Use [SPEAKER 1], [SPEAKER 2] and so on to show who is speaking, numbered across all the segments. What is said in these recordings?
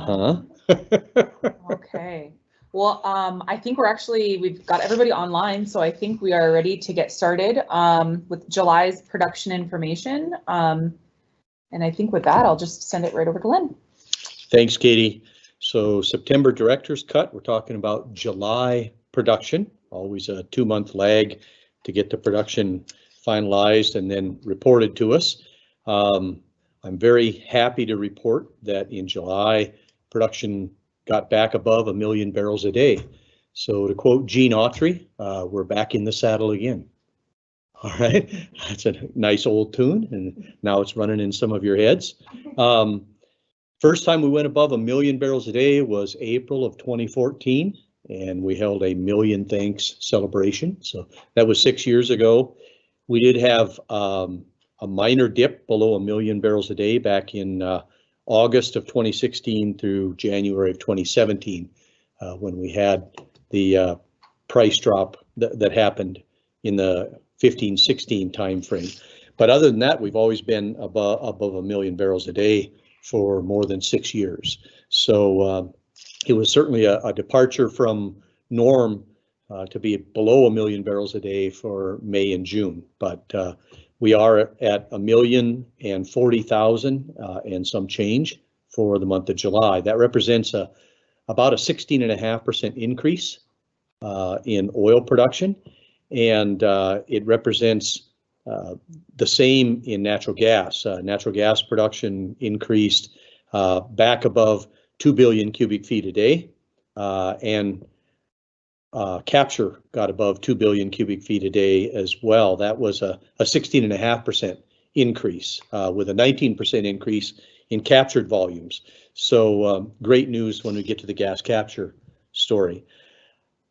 [SPEAKER 1] Uh-huh.
[SPEAKER 2] Okay. Well, I think we've got everybody online, so I think we are ready to get started with July's production information. And I think with that, I'll just send it right over to Lynn.
[SPEAKER 1] Thanks, Katie. So September director's cut, we're talking about July production, always a 2-month lag to get the production finalized and then reported to us. I'm very happy to report that in July, production got back above 1 million barrels a day. So to quote Gene Autry, we're back in the saddle again. All right, that's a nice old tune, and now it's running in some of your heads. First time we went above 1 million barrels a day was April of 2014, and we held a Million Thanks celebration. So that was 6 years ago. We did have a minor dip below 1 million barrels a day back in August of 2016 through January of 2017, when we had the price drop that happened in the 15-16 timeframe. But other than that, we've always been above 1 million barrels a day for more than 6 years. So it was certainly a departure from norm to be below 1 million barrels a day for May and June. But we are at 1,040,000 and some change for the month of July. That represents about a 16.5% increase in oil production, and it represents the same in natural gas. Natural gas production increased back above 2 billion cubic feet a day, and capture got above 2 billion cubic feet a day as well. That was a 16.5% increase with a 19% increase in captured volumes. So great news when we get to the gas capture story.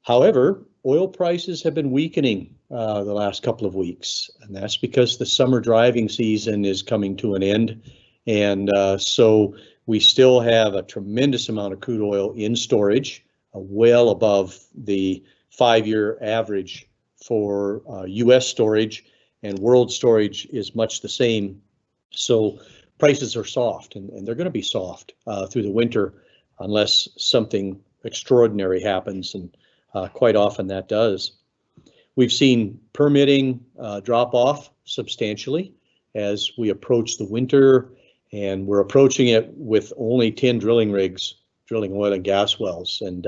[SPEAKER 1] However, oil prices have been weakening the last couple of weeks, and that's because the summer driving season is coming to an end. And so we still have a tremendous amount of crude oil in storage, well above the 5-year average for US storage, and world storage is much the same. So prices are soft, and they're going to be soft through the winter unless something extraordinary happens, and quite often that does. We've seen permitting drop off substantially as we approach the winter, and we're approaching it with only 10 drilling rigs drilling oil and gas wells, and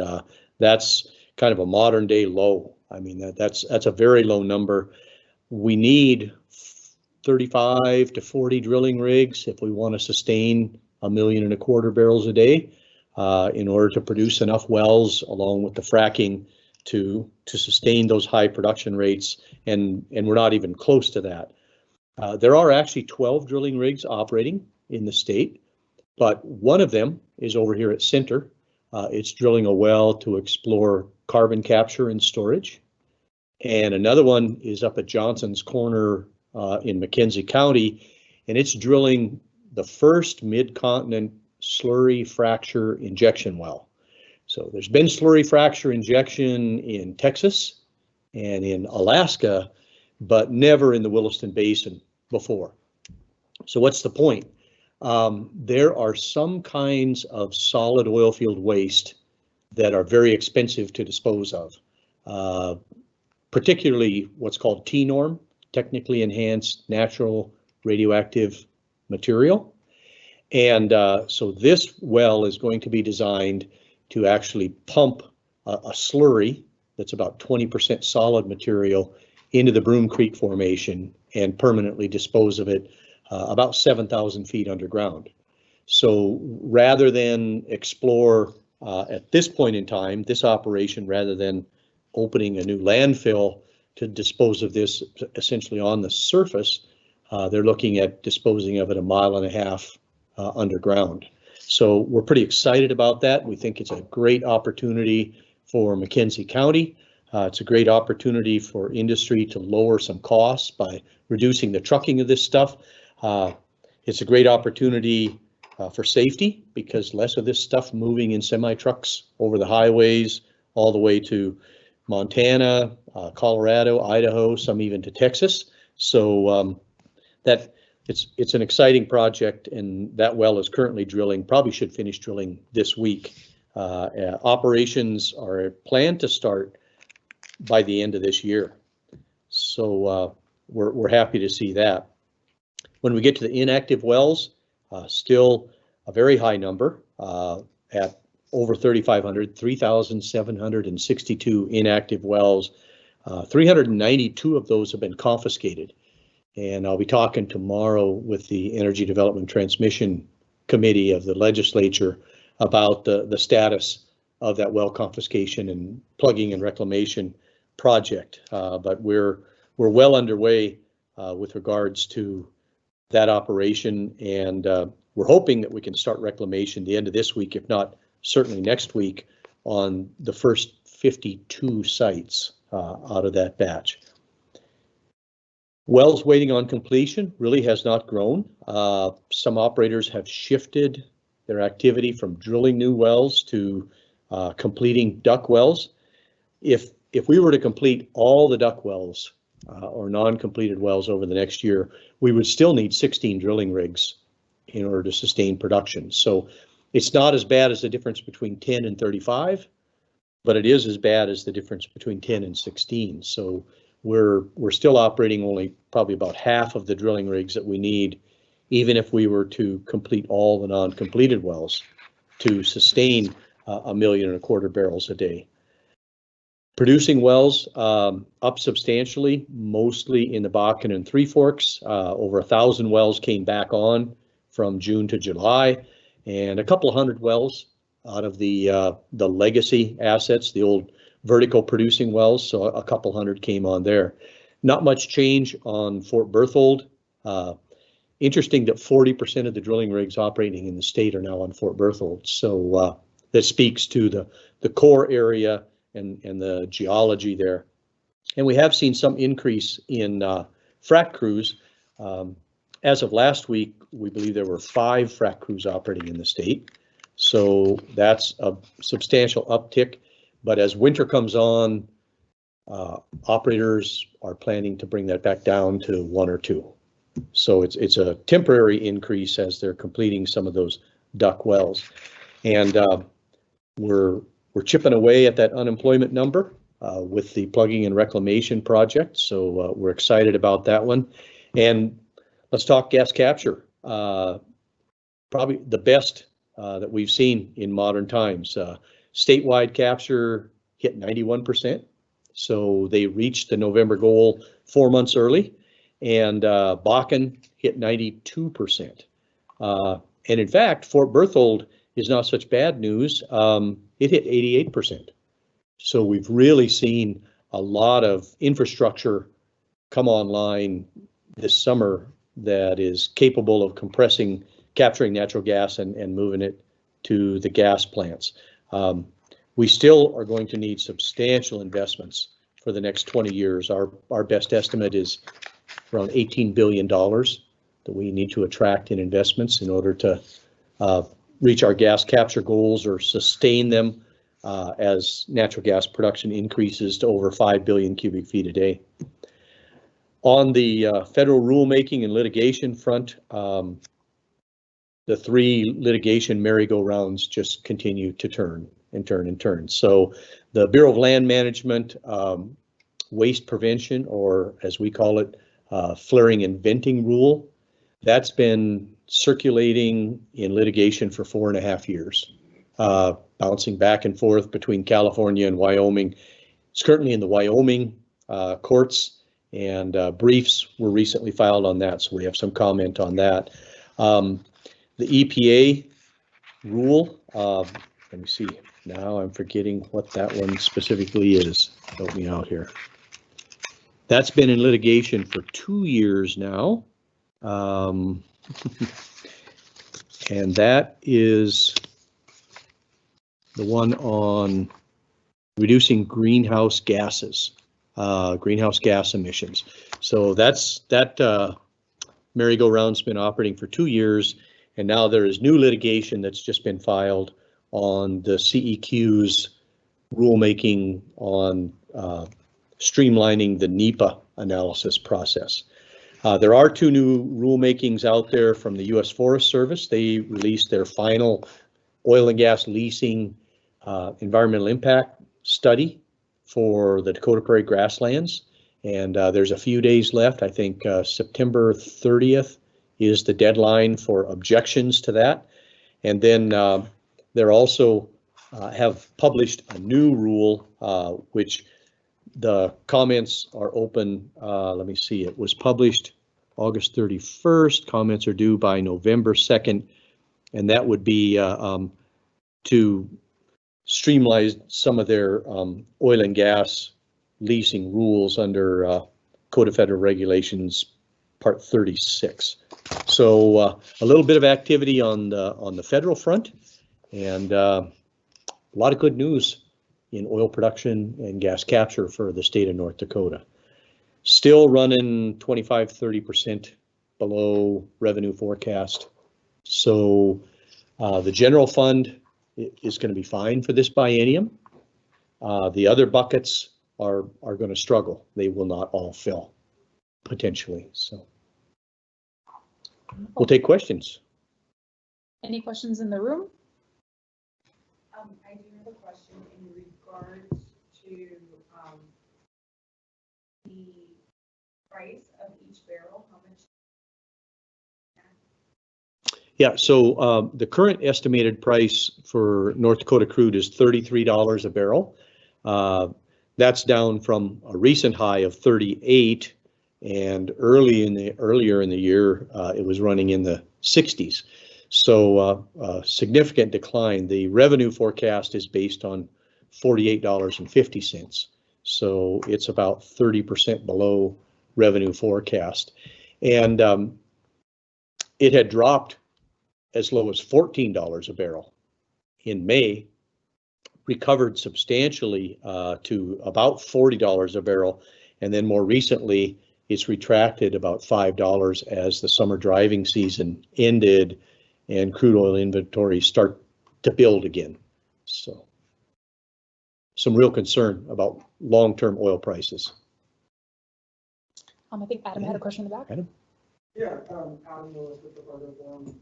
[SPEAKER 1] that's kind of a modern day low. I mean, that's a very low number. We need 35 to 40 drilling rigs if we want to sustain 1.25 million barrels a day in order to produce enough wells along with the fracking to sustain those high production rates, and we're not even close to that. There are actually 12 drilling rigs operating in the state, but one of them is over here at Center. It's drilling a well to explore carbon capture and storage, and another one is up at Johnson's Corner in McKenzie County, and it's drilling the first mid-continent slurry fracture injection well. So there's been slurry fracture injection in Texas and in Alaska, but never in the Williston Basin before. So what's the point? There are some kinds of solid oil field waste that are very expensive to dispose of, particularly what's called T-norm, technically enhanced natural radioactive material. And so this well is going to be designed to actually pump a slurry that's about 20% solid material into the Broom Creek Formation and permanently dispose of it about 7,000 feet underground. So rather than explore at this point in time, this operation, rather than opening a new landfill to dispose of this essentially on the surface, they're looking at disposing of it 1.5 miles underground. So we're pretty excited about that. We think it's a great opportunity for McKenzie County. It's a great opportunity for industry to lower some costs by reducing the trucking of this stuff. It's a great opportunity for safety because less of this stuff moving in semi-trucks over the highways all the way to Montana, Colorado, Idaho, some even to Texas. So that it's an exciting project, and that well is currently drilling, probably should finish drilling this week. Operations are planned to start by the end of this year. So we're happy to see that. When we get to the inactive wells, still a very high number at over 3,500, 3,762 inactive wells. 392 of those have been confiscated. And I'll be talking tomorrow with the Energy Development Transmission Committee of the legislature about the status of that well confiscation and plugging and reclamation project. But we're well underway with regards to that operation, and we're hoping that we can start reclamation the end of this week, if not certainly next week, on the first 52 sites out of that batch. Wells waiting on completion really has not grown. Some operators have shifted their activity from drilling new wells to completing DUC wells. If we were to complete all the DUC wells or non-completed wells over the next year, we would still need 16 drilling rigs in order to sustain production. So it's not as bad as the difference between 10 and 35, but it is as bad as the difference between 10 and 16. So we're still operating only probably about half of the drilling rigs that we need, even if we were to complete all the non-completed wells to sustain 1.25 million barrels a day. Producing wells up substantially, mostly in the Basin and Three Forks. Over 1,000 wells came back on from June to July, and a couple of hundred wells out of the legacy assets, the old vertical producing wells, so a couple hundred came on there. Not much change on Fort Berthold. Interesting that 40% of the drilling rigs operating in the state are now on Fort Berthold. So that speaks to the core area and the geology there. And we have seen some increase in frac crews. As of last week, we believe there were 5 frac crews operating in the state. So that's a substantial uptick. But as winter comes on, operators are planning to bring that back down to 1 or 2. So it's a temporary increase as they're completing some of those DUC wells. And we're chipping away at that unemployment number with the plugging and reclamation project. So we're excited about that one. And let's talk gas capture. Probably the best that we've seen in modern times. Statewide capture hit 91%. So they reached the November goal 4 months early, and Bakken hit 92%. And in fact, Fort Berthold is not such bad news. It hit 88%. So we've really seen a lot of infrastructure come online this summer that is capable of capturing natural gas and moving it to the gas plants. We still are going to need substantial investments for the next 20 years. Our best estimate is around $18 billion that we need to attract in investments in order to reach our gas capture goals or sustain them as natural gas production increases to over 5 billion cubic feet a day. On the federal rulemaking and litigation front, the 3 litigation merry-go-rounds just continue to turn and turn and turn. So the Bureau of Land Management waste prevention, or as we call it, flaring and venting rule, that's been circulating in litigation for 4.5 years, bouncing back and forth between California and Wyoming. It's currently in the Wyoming courts, and briefs were recently filed on that, so we have some comment on that. The EPA rule, let me see, now I'm forgetting what that one specifically is. Help me out here. That's been in litigation for 2 years now. And that is the one on reducing greenhouse gases, greenhouse gas emissions. So that merry-go-round's been operating for 2 years, and now there is new litigation that's just been filed on the CEQ's rulemaking on streamlining the NEPA analysis process. There are two new rulemakings out there from the U.S. Forest Service. They released their final oil and gas leasing environmental impact study for the Dakota Prairie grasslands. And there's a few days left. I think September 30th is the deadline for objections to that. And then they're also have published a new rule, which the comments are open. Let me see, it was published August 31st. Comments are due by November 2nd. And that would be to streamline some of their oil and gas leasing rules under Code of Federal Regulations Part 36. So a little bit of activity on the federal front, and a lot of good news in oil production and gas capture for the state of North Dakota. Still running 25–30% below revenue forecast. So the general fund is going to be fine for this biennium. The other buckets are going to struggle. They will not all fill, potentially. So we'll take questions.
[SPEAKER 2] Any questions in the room?
[SPEAKER 3] I do have a question in regards to the price of each barrel. How much?
[SPEAKER 1] Yeah, so the current estimated price for North Dakota crude is $33 a barrel. That's down from a recent high of 38, and earlier in the year it was running in the 60s. So a significant decline. The revenue forecast is based on $48.50. So it's about 30% below revenue forecast. And it had dropped as low as $14 a barrel in May, recovered substantially to about $40 a barrel. And then more recently, it's retracted about $5 as the summer driving season ended and crude oil inventories start to build again. So some real concern about long-term oil prices.
[SPEAKER 2] I think Adam had a question in the back.
[SPEAKER 1] Adam?
[SPEAKER 4] Yeah, Adam Lewis with the Photo Forum.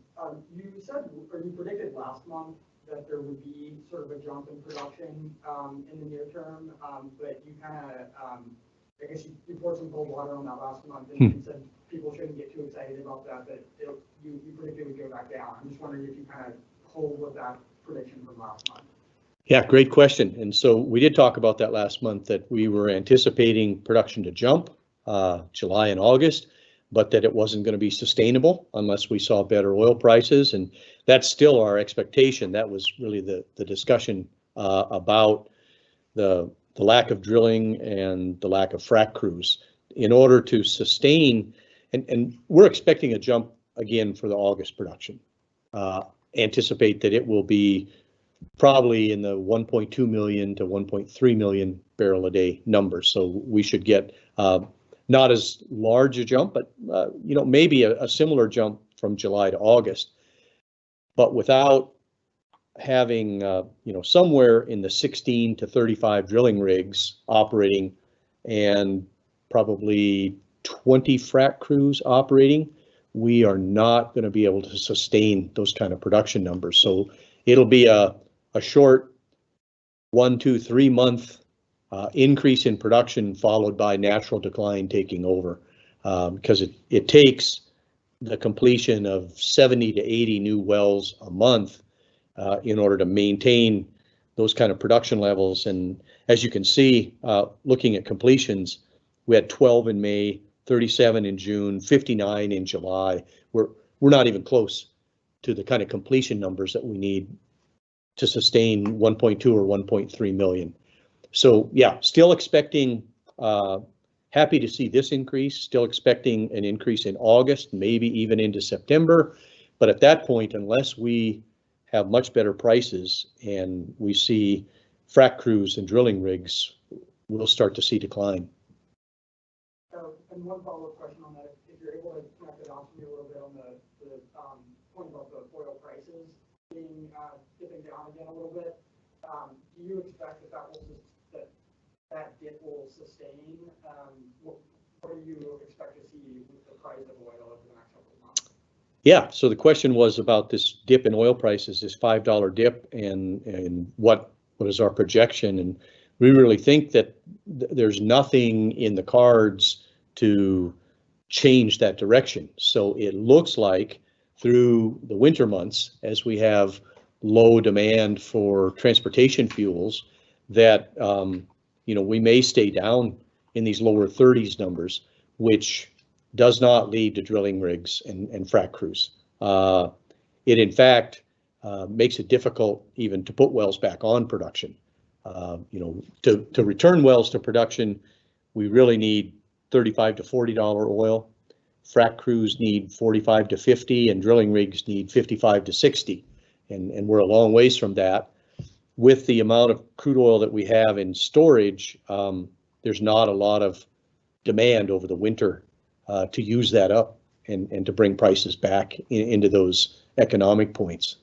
[SPEAKER 4] You said, or you predicted last month that there would be sort of a jump in production in the near term, but you kind of, I guess you poured some cold water on that last month and you said people shouldn't get too excited about that, that you predicted it would go back down. I'm just wondering if you kind of hold with that prediction from last month.
[SPEAKER 1] Yeah, great question. And so we did talk about that last month, that we were anticipating production to jump July and August, but that it wasn't going to be sustainable unless we saw better oil prices. And that's still our expectation. That was really the discussion about the lack of drilling and the lack of frac crews in order to sustain. And we're expecting a jump again for the August production. Anticipate that it will be probably in the 1.2 million to 1.3 million barrel a day numbers. So we should get not as large a jump, but maybe a similar jump from July to August, but without having somewhere in the 16 to 35 drilling rigs operating and probably 20 frac crews operating. We are not going to be able to sustain those kind of production numbers. So it'll be a short 1, 2, 3 month increase in production followed by natural decline taking over, because it takes the completion of 70 to 80 new wells a month in order to maintain those kind of production levels. And as you can see, looking at completions, we had 12 in May, 37 in June, 59 in July. We're not even close to the kind of completion numbers that we need to sustain 1.2 or 1.3 million. So yeah, still expecting, happy to see this increase, still expecting an increase in August, maybe even into September. But at that point, unless we have much better prices and we see frac crews and drilling rigs, we'll start to see decline.
[SPEAKER 4] And one follow-up question on that, if you're able to connect it off to me a little bit on the point about the oil prices being dipping down again a little bit, do you expect that that dip will sustain? what do you expect to see with the price of oil over the next couple of months?
[SPEAKER 1] Yeah, so the question was about this dip in oil prices, this $5 dip, and what is our projection? And we really think that there's nothing in the cards to change that direction. So it looks like through the winter months, as we have low demand for transportation fuels, that we may stay down in these lower 30s numbers, which does not lead to drilling rigs and frac crews. It in fact makes it difficult even to put wells back on production. To return wells to production, we really need $35 to $40 oil. Frac crews need 45 to 50, and drilling rigs need 55 to 60. And we're a long ways from that. With the amount of crude oil that we have in storage, there's not a lot of demand over the winter to use that up and to bring prices back into those economic points.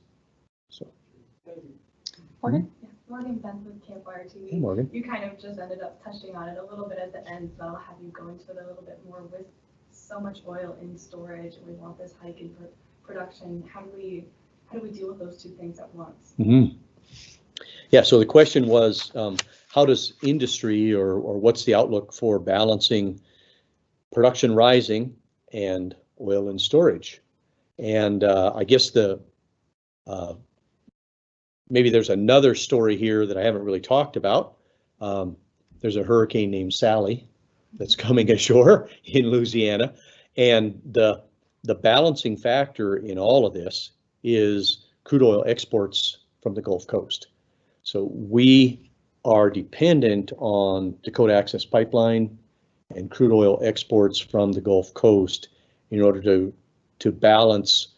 [SPEAKER 1] So,
[SPEAKER 2] Morgan?
[SPEAKER 3] Yeah, Morgan Beth with Campfire TV.
[SPEAKER 1] hey, Morgan.
[SPEAKER 3] You kind of just ended up touching on it a little bit at the end, so I'll have you go into it a little bit more. With so much oil in storage and we want this hike in production, how do we deal with those two things at once?
[SPEAKER 1] Mm-hmm. Yeah, so the question was, how does industry or what's the outlook for balancing production rising and oil in storage? And I guess maybe there's another story here that I haven't really talked about. There's a hurricane named Sally that's coming ashore in Louisiana, and the balancing factor in all of this is crude oil exports from the Gulf Coast. So we are dependent on Dakota Access Pipeline and crude oil exports from the Gulf Coast in order to balance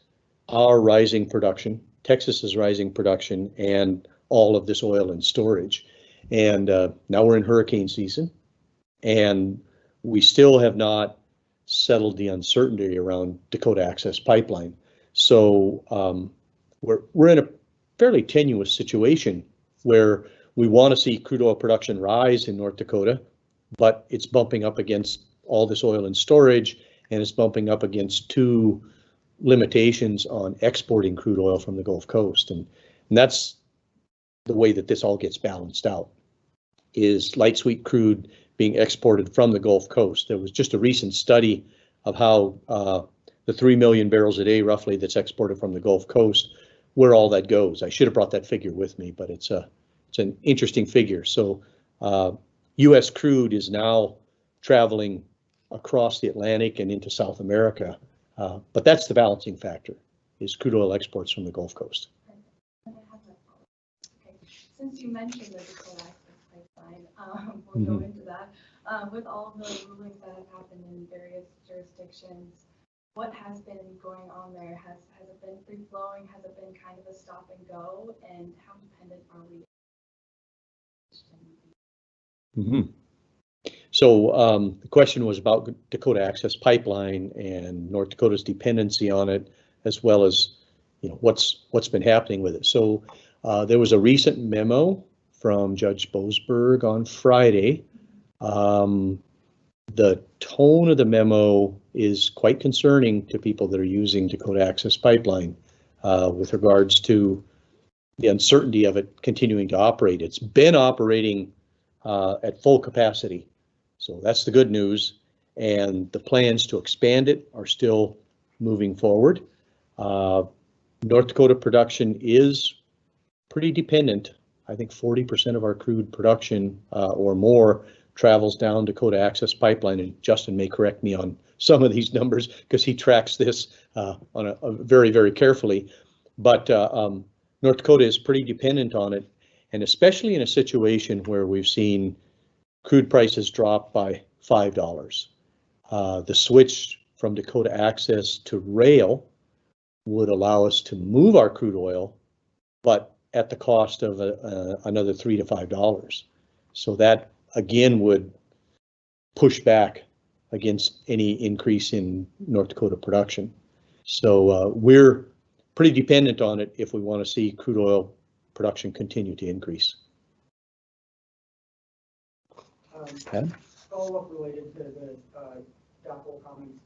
[SPEAKER 1] our rising production, Texas's rising production, and all of this oil in storage. And now we're in hurricane season, and we still have not settled the uncertainty around Dakota Access Pipeline. So we're in a fairly tenuous situation where we want to see crude oil production rise in North Dakota, but it's bumping up against all this oil in storage, and it's bumping up against two limitations on exporting crude oil from the Gulf Coast. And that's the way that this all gets balanced out, is light sweet crude being exported from the Gulf Coast. There was just a recent study of how the 3 million barrels a day roughly that's exported from the Gulf Coast, where all that goes. I should have brought that figure with me, but it's an interesting figure. So U.S. crude is now traveling across the Atlantic and into South America, but that's the balancing factor, is crude oil exports from the Gulf Coast.
[SPEAKER 3] Okay, since you mentioned the Dakota Access Pipeline, we'll go into that. With all of the rulings that have happened in various jurisdictions, what has been going on there? Has it been free flowing? Has it been kind of a stop and go? And how dependent are we?
[SPEAKER 1] Mm-hmm. So the question was about Dakota Access Pipeline and North Dakota's dependency on it, as well as what's been happening with it. So there was a recent memo from Judge Boasberg on Friday. The tone of the memo is quite concerning to people that are using Dakota Access Pipeline with regards to the uncertainty of it continuing to operate. It's been operating at full capacity, so that's the good news, and the plans to expand it are still moving forward. North Dakota production is pretty dependent. I think 40% of our crude production or more travels down Dakota Access Pipeline, and Justin may correct me on some of these numbers because he tracks this on a very, very carefully. But North Dakota is pretty dependent on it, and especially in a situation where we've seen crude prices drop by $5. The switch from Dakota Access to rail would allow us to move our crude oil, but at the cost of another $3 to $5. So that again would push back against any increase in North Dakota production. So we're pretty dependent on it if we want to see crude oil production continue to increase.
[SPEAKER 4] follow-up related to the DAPL comments.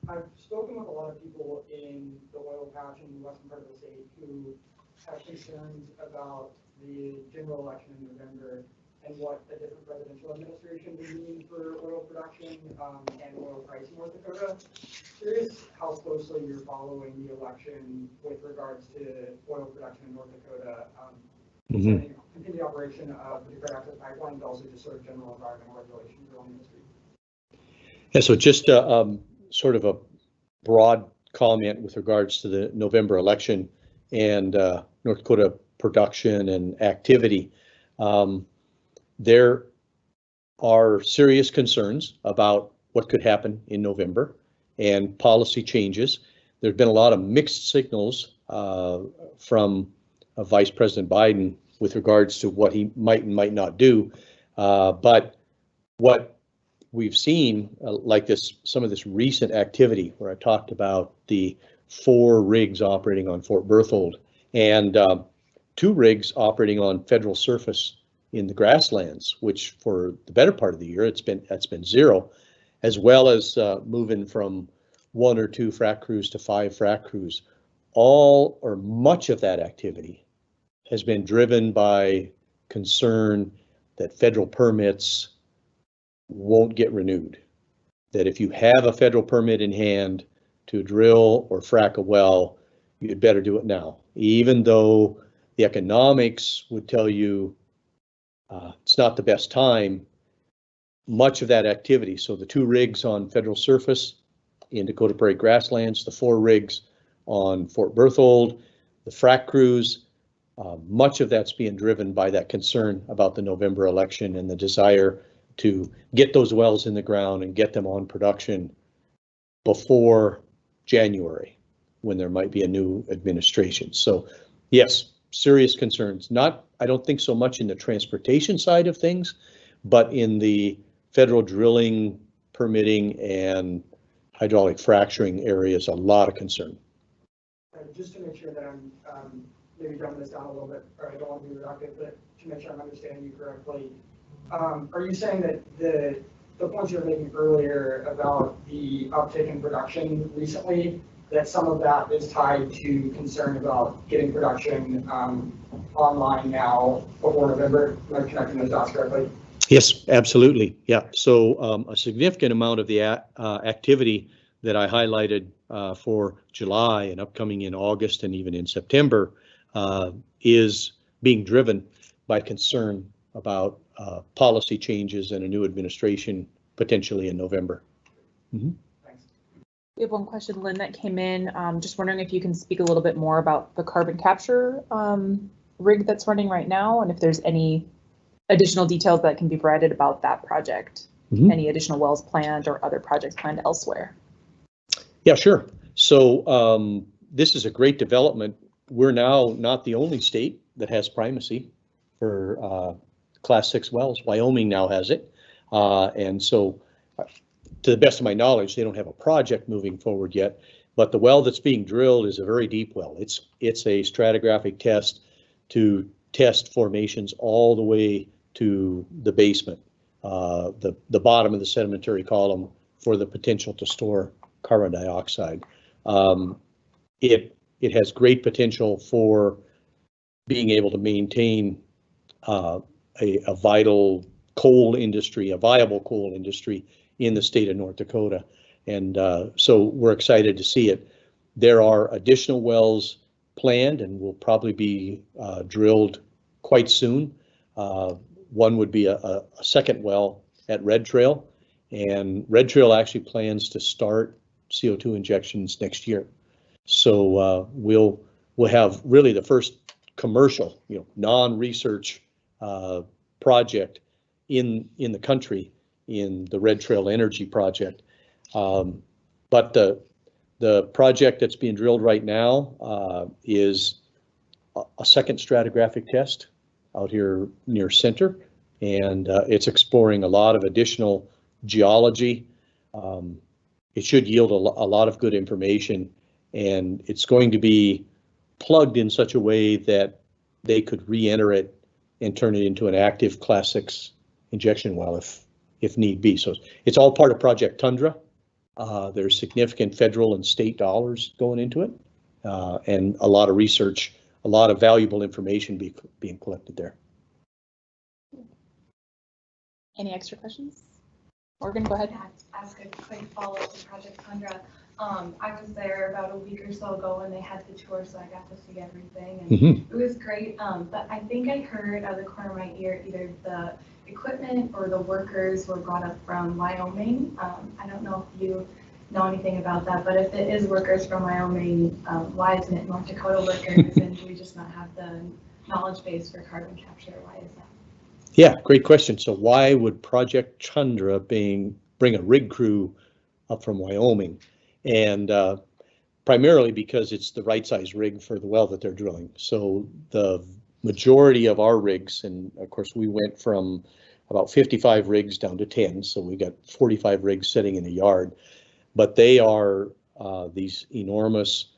[SPEAKER 4] I've spoken with a lot of people in the oil patch in the western part of the state who have concerns about the general election in November and what a different presidential administration would mean for oil production and oil price in North Dakota. Curious how closely you're following the election with regards to oil production in North Dakota, continued operation of the Dakota Access Pipeline, but also just sort of general environmental regulations around the industry.
[SPEAKER 1] Yeah, so just sort of a broad comment with regards to the November election and North Dakota production and activity. There are serious concerns about what could happen in November and policy changes. There's been a lot of mixed signals from Vice President Biden with regards to what he might and might not do. But what we've seen, like some of this recent activity where I talked about the 4 rigs operating on Fort Berthold and 2 rigs operating on federal surface in the grasslands, which for the better part of the year that's been 0, as well as moving from 1 or 2 frac crews to 5 frac crews. All or much of that activity has been driven by concern that federal permits won't get renewed. That if you have a federal permit in hand to drill or frac a well, you'd better do it now, even though the economics would tell you it's not the best time. Much of that activity, so the 2 rigs on federal surface in Dakota Prairie grasslands, the 4 rigs on Fort Berthold, the frac crews, much of that's being driven by that concern about the November election and the desire to get those wells in the ground and get them on production before January, when there might be a new administration. So yes, serious concerns. I don't think so much in the transportation side of things, but in the federal drilling, permitting, and hydraulic fracturing areas, a lot of concern.
[SPEAKER 4] Just to make sure that I'm maybe dumbing this down a little bit, or I don't want to be reductive, but to make sure I'm understanding you correctly, are you saying that the points you were making earlier about the uptick in production recently, that some of that is tied to concern about getting production online now before November? Am I connecting those dots correctly?
[SPEAKER 1] Yes, absolutely. Yeah. So a significant amount of the activity that I highlighted for July and upcoming in August and even in September is being driven by concern about policy changes and a new administration potentially in November.
[SPEAKER 2] We have one question, Lynn, that came in. Just wondering if you can speak a little bit more about the carbon capture rig that's running right now, and if there's any additional details that can be provided about that project, any additional wells planned or other projects planned elsewhere.
[SPEAKER 1] Yeah, sure. So this is a great development. We're now not the only state that has primacy for Class 6 wells. Wyoming now has it. And so to the best of my knowledge, they don't have a project moving forward yet, but the well that's being drilled is a very deep well. It's a stratigraphic test to test formations all the way to the basement, the bottom of the sedimentary column, for the potential to store carbon dioxide. It has great potential for being able to maintain a vital coal industry, a viable coal industry in the state of North Dakota. And so we're excited to see it. There are additional wells planned and will probably be drilled quite soon. One would be a second well at Red Trail, and Red Trail actually plans to start CO2 injections next year. So we'll have really the first commercial, non-research project in the country in the Red Trail Energy project. But the project that's being drilled right now is a second stratigraphic test out here near Center, and it's exploring a lot of additional geology. It should yield a lot of good information, and it's going to be plugged in such a way that they could re-enter it and turn it into an active Class 6 injection well if need be. So it's all part of Project Tundra. There's significant federal and state dollars going into it, and a lot of research, a lot of valuable information being collected there.
[SPEAKER 2] Any extra questions? Morgan, go ahead.
[SPEAKER 3] Ask a quick follow-up to Project Tundra. I was there about a week or so ago when they had the tour, so I got to see everything, and it was great. But I think I heard out of the corner of my ear either the equipment or the workers were brought up from Wyoming. I don't know if you know anything about that, but if it is workers from Wyoming, why isn't it North Dakota workers, and do we just not have the knowledge base for carbon capture? Why is that?
[SPEAKER 1] Yeah, great question. So why would Project Tundra bring a rig crew up from Wyoming? And primarily because it's the right size rig for the well that they're drilling. So the majority of our rigs, and of course we went from about 55 rigs down to 10, so we got 45 rigs sitting in a yard, but they are these enormous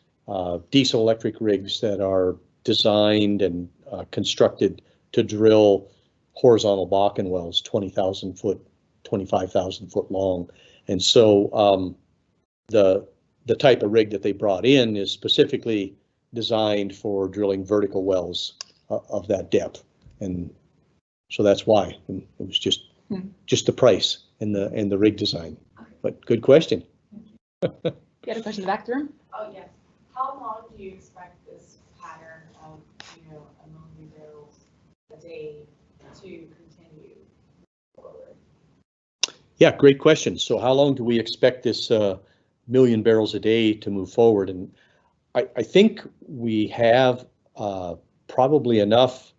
[SPEAKER 1] diesel electric rigs that are designed and constructed to drill horizontal Bakken wells, 20,000 foot, 25,000 foot long. And so the type of rig that they brought in is specifically designed for drilling vertical wells of that depth. And so that's why. And it was just the price and the rig design. But good question.
[SPEAKER 2] You had a question in the back of the room?
[SPEAKER 5] Oh, yes. How long do you expect this pattern of, 1 million barrels a day to continue forward?
[SPEAKER 1] Yeah, great question. So how long do we expect this million barrels a day to move forward? And I think we have probably enough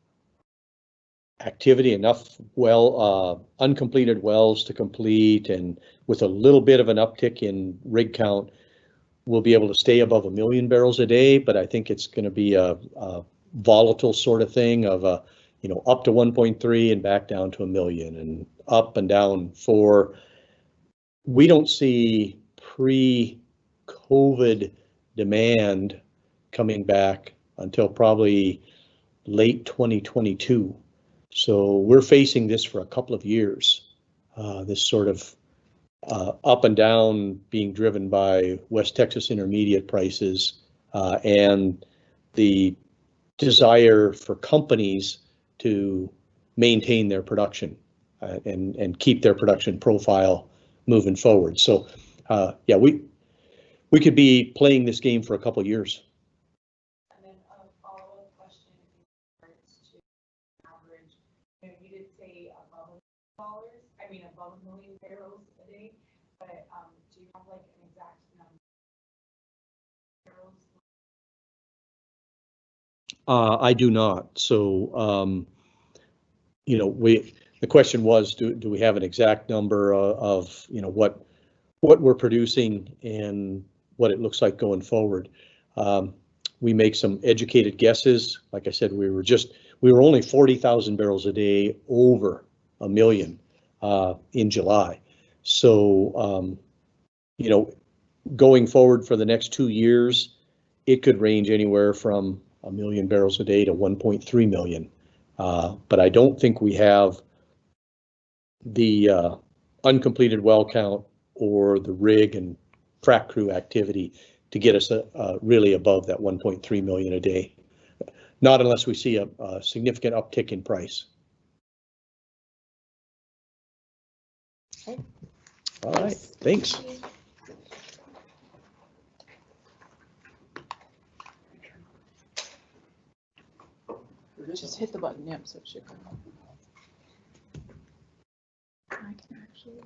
[SPEAKER 1] activity, enough uncompleted wells to complete, and with a little bit of an uptick in rig count, we'll be able to stay above 1 million barrels a day. But I think it's going to be a volatile sort of thing of up to 1.3 and back down to 1 million and up and down 4. We don't see pre-COVID demand coming back until probably late 2022. So we're facing this for a couple of years, this sort of up and down being driven by West Texas Intermediate prices and the desire for companies to maintain their production and keep their production profile moving forward. So yeah, we could be playing this game for a couple of years.
[SPEAKER 5] And then a follow-up question in regards to average. You did say above above 1 million barrels a day, but do you have like an exact number of barrels?
[SPEAKER 1] I do not. So the question was, do we have an exact number of what we're producing and what it looks like going forward? We make some educated guesses. Like I said, we were only 40,000 barrels a day over 1 million in July. So going forward for the next 2 years, it could range anywhere from 1 million barrels a day to 1.3 million. But I don't think we have the uncompleted well count or the rig and frac crew activity to get us really above that 1.3 million a day. Not unless we see a significant uptick in price.
[SPEAKER 2] Okay.
[SPEAKER 1] All right, thanks.
[SPEAKER 2] Just hit the button, yep, so it should come up. I can actually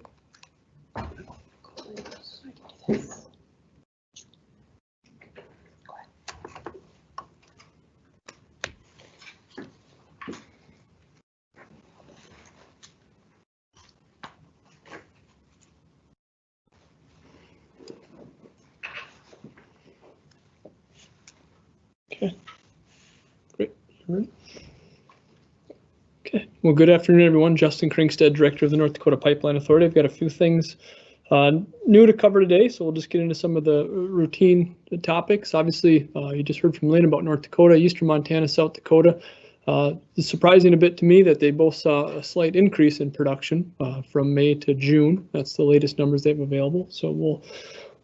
[SPEAKER 2] close. I can do this. Go ahead.
[SPEAKER 6] Okay. Great. All right. Okay. Well, good afternoon, everyone. Justin Krinkstead, Director of the North Dakota Pipeline Authority. I've got a few things new to cover today, so we'll just get into some of the routine topics. Obviously, you just heard from Lynn about North Dakota, Eastern Montana, South Dakota. It's surprising a bit to me that they both saw a slight increase in production from May to June. That's the latest numbers they have available. So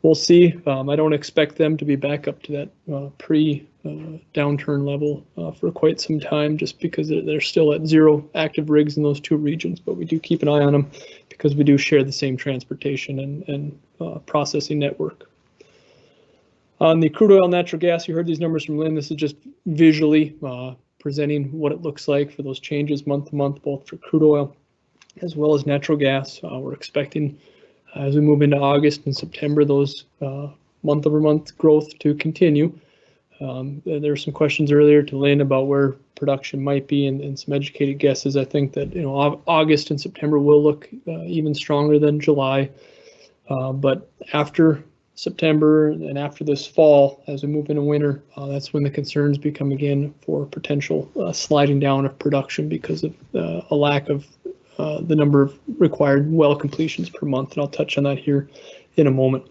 [SPEAKER 6] we'll see. I don't expect them to be back up to that pre-downturn level for quite some time, just because they're still at 0 active rigs in those 2 regions. But we do keep an eye on them because we do share the same transportation and processing network. On the crude oil, natural gas, you heard these numbers from Lynn. This is just visually presenting what it looks like for those changes month to month, both for crude oil as well as natural gas. We're expecting, as we move into August and September, those month-over-month growth to continue. There were some questions earlier to Lynn about where production might be and some educated guesses. I think that August and September will look even stronger than July, but after September and after this fall, as we move into winter, that's when the concerns become again for potential sliding down of production because of a lack of the number of required well completions per month. And I'll touch on that here in a moment.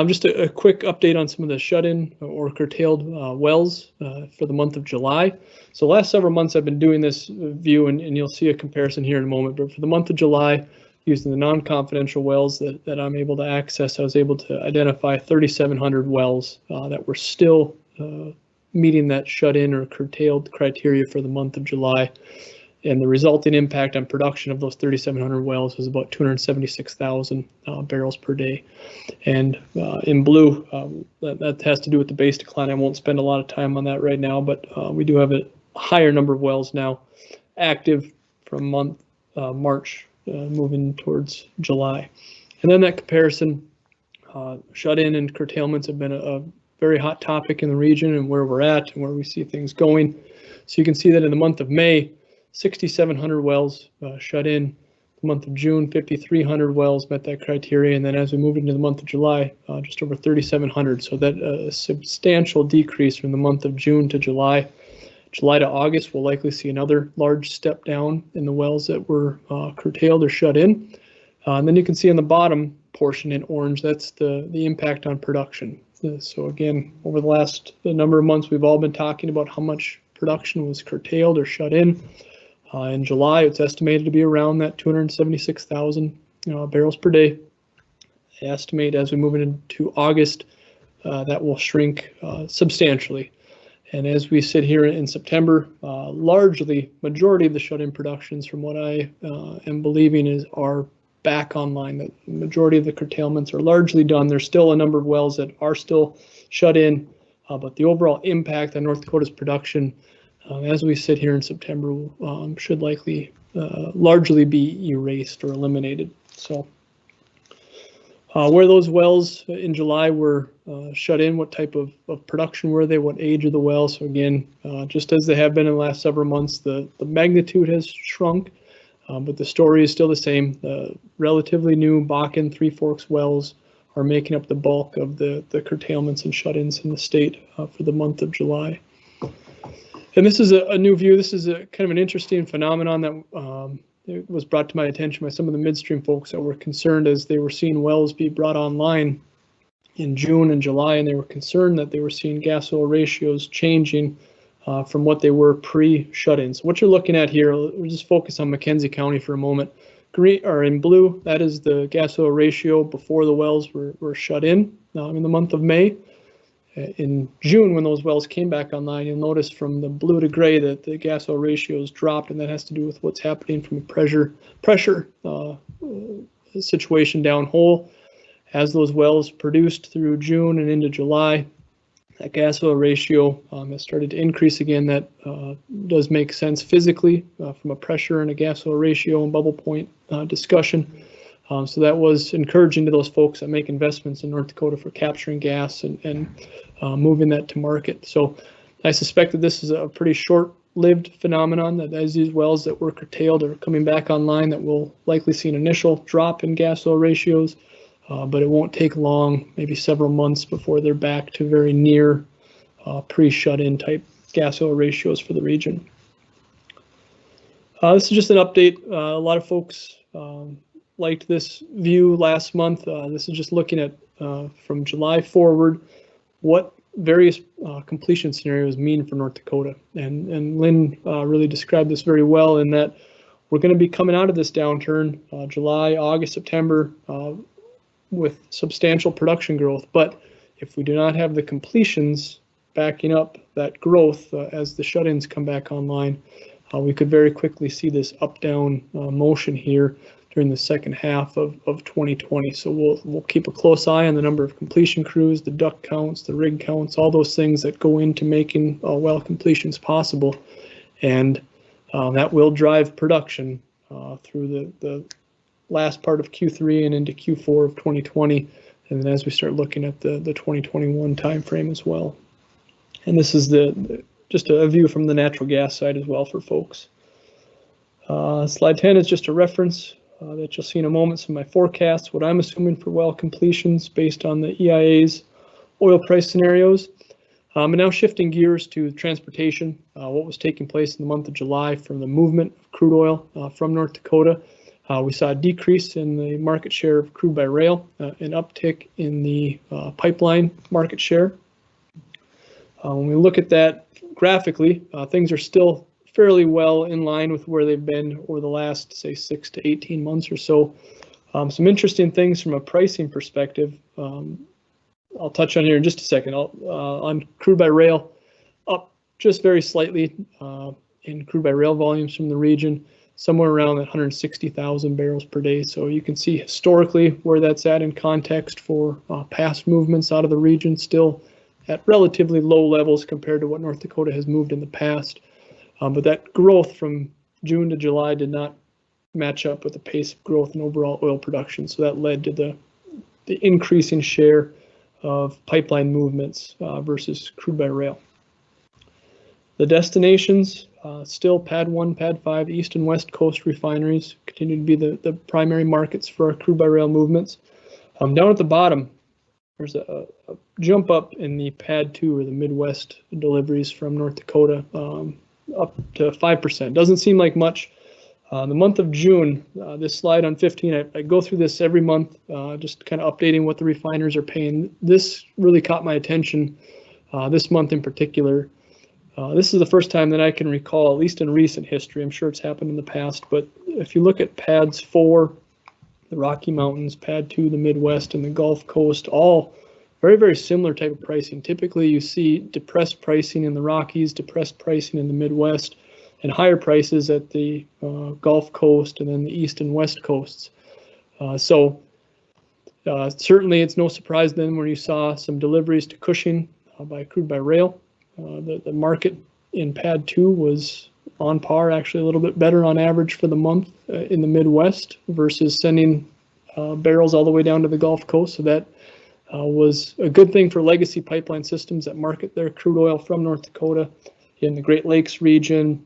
[SPEAKER 6] Just a quick update on some of the shut-in or curtailed wells for the month of July. So last several months I've been doing this view, and you'll see a comparison here in a moment. But for the month of July, using the non-confidential wells that I'm able to access, I was able to identify 3,700 wells that were still meeting that shut-in or curtailed criteria for the month of July. And the resulting impact on production of those 3,700 wells was about 276,000 barrels per day. And in blue, that has to do with the base decline. I won't spend a lot of time on that right now, but we do have a higher number of wells now active from March moving towards July. And then that comparison, shut-in and curtailments have been a very hot topic in the region and where we're at and where we see things going. So you can see that in the month of May, 6,700 wells shut in. The month of June, 5,300 wells met that criteria. And then as we move into the month of July, just over 3,700. So that a substantial decrease from the month of June to July. July to August, we'll likely see another large step down in the wells that were curtailed or shut in. And then you can see on the bottom portion in orange, that's the impact on production. So again, over the last number of months, we've all been talking about how much production was curtailed or shut in. In July, it's estimated to be around that 276,000 barrels per day. I estimate as we move into August, that will shrink substantially. And as we sit here in September, majority of the shut-in productions, from what I am believing, are back online. The majority of the curtailments are largely done. There's still a number of wells that are still shut in, but the overall impact on North Dakota's production, as we sit here in September, should likely largely be erased or eliminated. So where those wells in July were shut in, what type of production were they, what age of the well? So again, just as they have been in the last several months, the magnitude has shrunk, but the story is still the same. The relatively new Bakken Three Forks wells are making up the bulk of the curtailments and shut-ins in the state for the month of July. And this is a new view. This is a kind of an interesting phenomenon that it was brought to my attention by some of the midstream folks that were concerned as they were seeing wells be brought online in June and July, and they were concerned that they were seeing gas oil ratios changing from what they were pre-shut-in. So what you're looking at here, we'll just focus on McKenzie County for a moment. Green, or in blue, that is the gas oil ratio before the wells were shut in the month of May. In June, when those wells came back online, you'll notice from the blue to gray that the gas oil ratios dropped, and that has to do with what's happening from a pressure situation downhole. As those wells produced through June and into July, that gas oil ratio has started to increase again. That does make sense physically from a pressure and a gas oil ratio and bubble point discussion. So that was encouraging to those folks that make investments in North Dakota for capturing gas and moving that to market. So I suspect that this is a pretty short-lived phenomenon, that as these wells that were curtailed are coming back online, that we'll likely see an initial drop in gas oil ratios, but it won't take long, maybe several months, before they're back to very near pre-shut-in type gas oil ratios for the region. This is just an update. A lot of folks liked this view last month. This is just looking at from July forward, what various completion scenarios mean for North Dakota. And Lynn really described this very well in that we're going to be coming out of this downturn July, August, September with substantial production growth. But if we do not have the completions backing up that growth as the shut-ins come back online, we could very quickly see this up-down motion here during the second half of 2020. So we'll keep a close eye on the number of completion crews, the duct counts, the rig counts, all those things that go into making well completions possible. And that will drive production through the last part of Q3 and into Q4 of 2020. And then as we start looking at the 2021 timeframe as well. And this is just a view from the natural gas side as well for folks. Slide 10 is just a reference that you'll see in a moment. Some of my forecasts, what I'm assuming for well completions based on the EIA's oil price scenarios. And now shifting gears to transportation, what was taking place in the month of July from the movement of crude oil from North Dakota. We saw a decrease in the market share of crude by rail, an uptick in the pipeline market share. When we look at that graphically, things are still fairly well in line with where they've been over the last, say, 6 to 18 months or so. Some interesting things from a pricing perspective. I'll touch on here in just a second. On crude by rail, up just very slightly in crude by rail volumes from the region, somewhere around 160,000 barrels per day. So you can see historically where that's at in context for past movements out of the region, still at relatively low levels compared to what North Dakota has moved in the past. But that growth from June to July did not match up with the pace of growth in overall oil production. So that led to the increasing share of pipeline movements versus crude by rail. The destinations, still PADD 1, PADD 5, East and West Coast refineries continue to be the primary markets for our crude by rail movements. Down at the bottom, there's a jump up in the PADD 2 or the Midwest deliveries from North Dakota, up to 5%. Doesn't seem like much. The month of June, this slide on 15, I go through this every month, just kind of updating what the refiners are paying. This really caught my attention this month in particular. This is the first time that I can recall, at least in recent history. I'm sure it's happened in the past, but if you look at PADDs 4, the Rocky Mountains, PADD 2, the Midwest, and the Gulf Coast, all very, very similar type of pricing. Typically, you see depressed pricing in the Rockies, depressed pricing in the Midwest, and higher prices at the Gulf Coast and then the East and West Coasts. Certainly, it's no surprise then when you saw some deliveries to Cushing by crude by rail. The market in PADD 2 was on par, actually a little bit better on average for the month in the Midwest versus sending barrels all the way down to the Gulf Coast. So that was a good thing for legacy pipeline systems that market their crude oil from North Dakota in the Great Lakes region,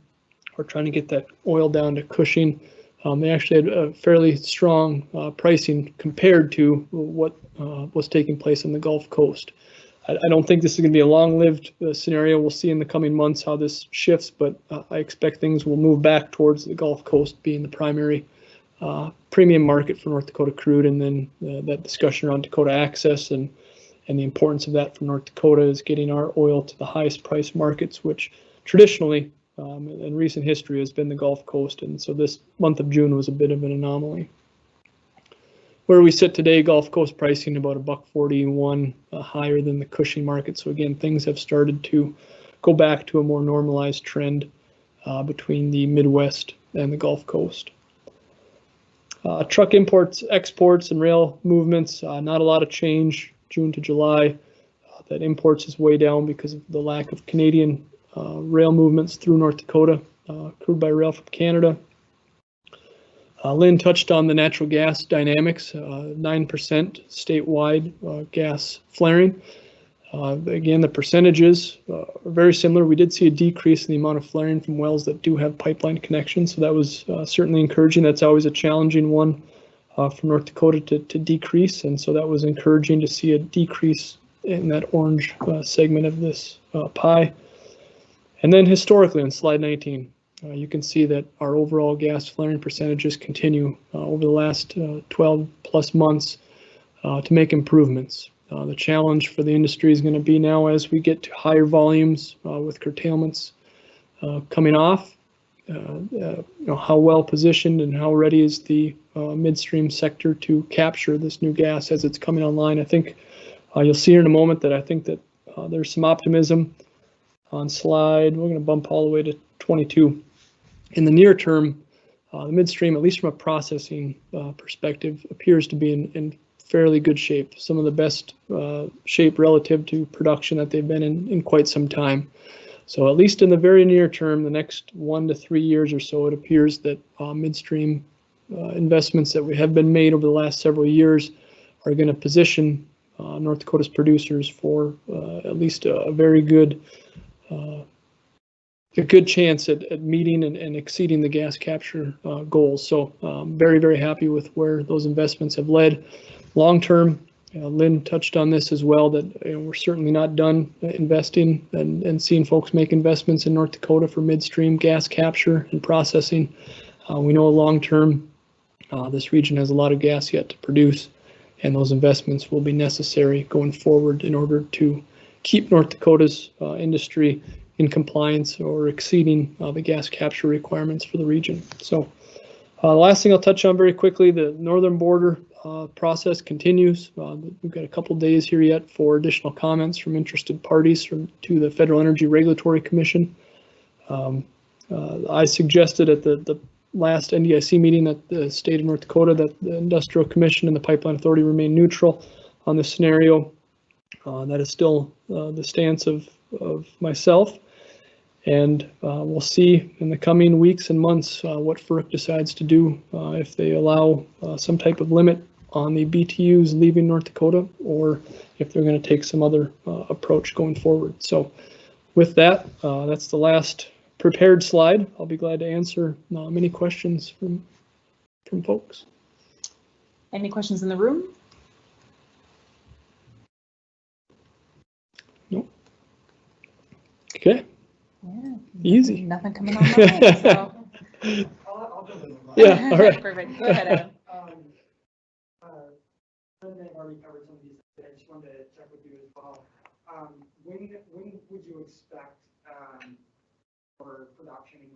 [SPEAKER 6] or trying to get that oil down to Cushing. They actually had a fairly strong pricing compared to what was taking place on the Gulf Coast. I don't think this is going to be a long-lived scenario. We'll see in the coming months how this shifts, but I expect things will move back towards the Gulf Coast being the primary premium market for North Dakota crude, and then that discussion around Dakota Access and the importance of that for North Dakota is getting our oil to the highest price markets, which traditionally in recent history has been the Gulf Coast, and so this month of June was a bit of an anomaly. Where we sit today, Gulf Coast pricing about $1.41 higher than the Cushing market. So again, things have started to go back to a more normalized trend between the Midwest and the Gulf Coast. Truck imports, exports, and rail movements, not a lot of change June to July. That imports is way down because of the lack of Canadian rail movements through North Dakota, crude by rail from Canada. Lynn touched on the natural gas dynamics, 9% statewide gas flaring. Again, the percentages are very similar. We did see a decrease in the amount of flaring from wells that do have pipeline connections, so that was certainly encouraging. That's always a challenging one for North Dakota to decrease, and so that was encouraging to see a decrease in that orange segment of this pie. And then historically on slide 19, you can see that our overall gas flaring percentages continue over the last 12 plus months to make improvements. The challenge for the industry is going to be now as we get to higher volumes with curtailments coming off. How well positioned and how ready is the midstream sector to capture this new gas as it's coming online. I think you'll see here in a moment that I think that there's some optimism on slide. We're going to bump all the way to 22. In the near term, the midstream, at least from a processing perspective, appears to be in fairly good shape. Some of the best shape relative to production that they've been in quite some time. So at least in the very near term, the next 1 to 3 years or so, it appears that midstream investments that have been made over the last several years are going to position North Dakota's producers for at least a very good chance at meeting and exceeding the gas capture goals. So very, very happy with where those investments have led. Long term, Lynn touched on this as well, that we're certainly not done investing and seeing folks make investments in North Dakota for midstream gas capture and processing. We know long term, this region has a lot of gas yet to produce, and those investments will be necessary going forward in order to keep North Dakota's industry in compliance or exceeding the gas capture requirements for the region. So the last thing I'll touch on very quickly, the northern border process continues. We've got a couple days here yet for additional comments from interested parties to the Federal Energy Regulatory Commission. I suggested at the last NDIC meeting that the state of North Dakota, that the Industrial Commission and the Pipeline Authority remain neutral on this scenario. That is still the stance of myself. And we'll see in the coming weeks and months what FERC decides to do, if they allow some type of limit on the BTUs leaving North Dakota, or if they're going to take some other approach going forward. So with that, that's the last prepared slide. I'll be glad to answer many questions from folks.
[SPEAKER 2] Any questions in the room?
[SPEAKER 6] Nope. Okay.
[SPEAKER 2] Yeah.
[SPEAKER 6] Easy.
[SPEAKER 2] Nothing coming on my mind, so.
[SPEAKER 4] I'll jump in.
[SPEAKER 6] Yeah, all right.
[SPEAKER 2] Perfect. Go ahead, Adam.
[SPEAKER 4] I've already covered some of these. I just wanted to check with you as well. When would you expect for production in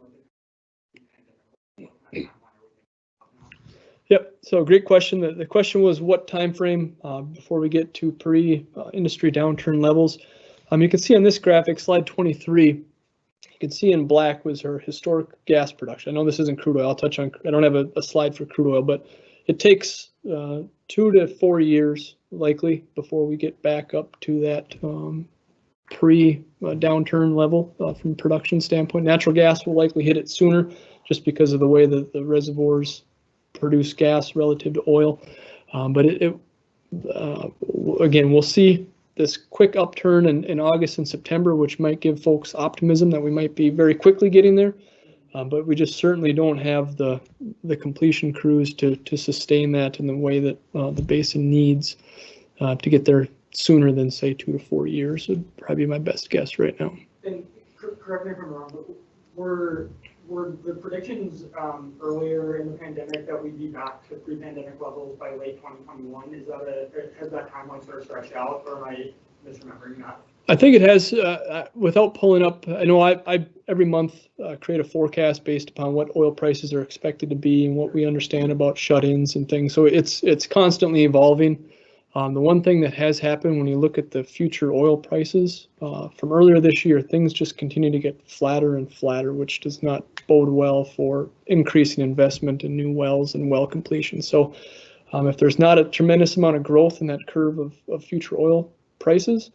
[SPEAKER 6] Yep. So great question. The question was what time frame before we get to pre-industry downturn levels. You can see on this graphic, slide 23. You can see in black was her historic gas production. I know this isn't crude oil. I'll touch on. I don't have a slide for crude oil, but it takes 2 to 4 years likely before we get back up to that pre-downturn level from a production standpoint. Natural gas will likely hit it sooner, just because of the way that the reservoirs produce gas relative to oil. But again, we'll see this quick upturn in August and September, which might give folks optimism that we might be very quickly getting there. But we just certainly don't have the completion crews to sustain that in the way that the basin needs to get there sooner than, say, 2 to 4 years would probably be my best guess right now.
[SPEAKER 4] And correct me if I'm wrong, but were the predictions earlier in the pandemic that we'd be back to pre-pandemic levels by late 2021? Has that timeline sort of stretched out, or am I misremembering that?
[SPEAKER 6] I think it has. Without pulling up, I know I every month create a forecast based upon what oil prices are expected to be and what we understand about shut-ins and things. So it's constantly evolving. The one thing that has happened when you look at the future oil prices from earlier this year, things just continue to get flatter and flatter, which does not bode well for increasing investment in new wells and well completion. So if there's not a tremendous amount of growth in that curve of future oil prices,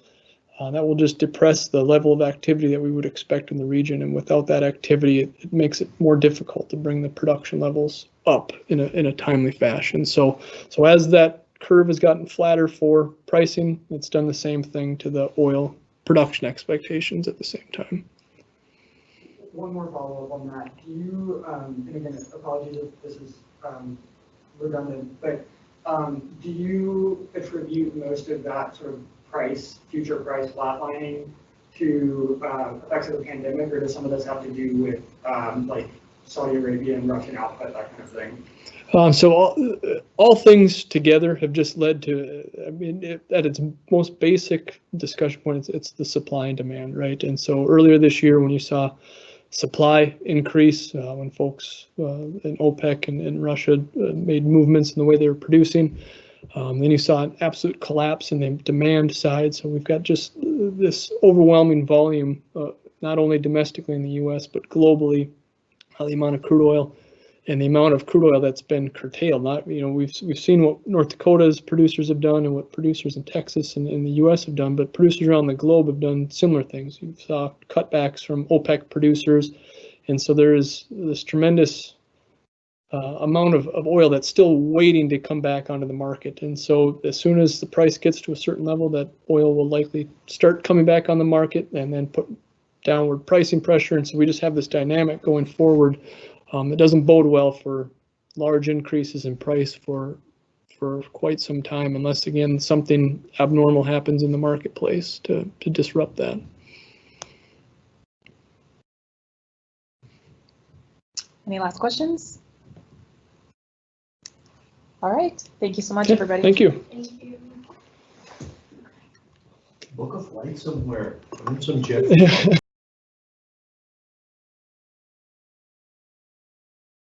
[SPEAKER 6] that will just depress the level of activity that we would expect in the region. And without that activity, it makes it more difficult to bring the production levels up in a timely fashion. So as that curve has gotten flatter for pricing, it's done the same thing to the oil production expectations at the same time.
[SPEAKER 4] One more follow-up on that. Do you, and again, apologies if this is redundant, but do you attribute most of that sort of future price flatlining to effects of the pandemic, or does some of this have to do with like Saudi Arabia and Russian output, that kind of thing?
[SPEAKER 6] So all things together have just led to, I mean, at its most basic discussion point, it's the supply and demand, right? And so earlier this year, when you saw supply increase, when folks in OPEC and Russia made movements in the way they were producing, then you saw an absolute collapse in the demand side. So we've got just this overwhelming volume, not only domestically in the U.S., but globally, the amount of crude oil and the amount of crude oil that's been curtailed. Not, you know, we've seen what North Dakota's producers have done and what producers in Texas and in the U.S. have done, but producers around the globe have done similar things. You saw cutbacks from OPEC producers, and so there is this tremendous amount of oil that's still waiting to come back onto the market. And so as soon as the price gets to a certain level, that oil will likely start coming back on the market and then put downward pricing pressure. And so we just have this dynamic going forward. It doesn't bode well for large increases in price for quite some time, unless, again, something abnormal happens in the marketplace to disrupt that.
[SPEAKER 2] Any last questions? All right. Thank you so much,
[SPEAKER 6] Okay,
[SPEAKER 2] everybody.
[SPEAKER 6] thank you.
[SPEAKER 3] Thank you.
[SPEAKER 1] Book a flight somewhere, earn some jet.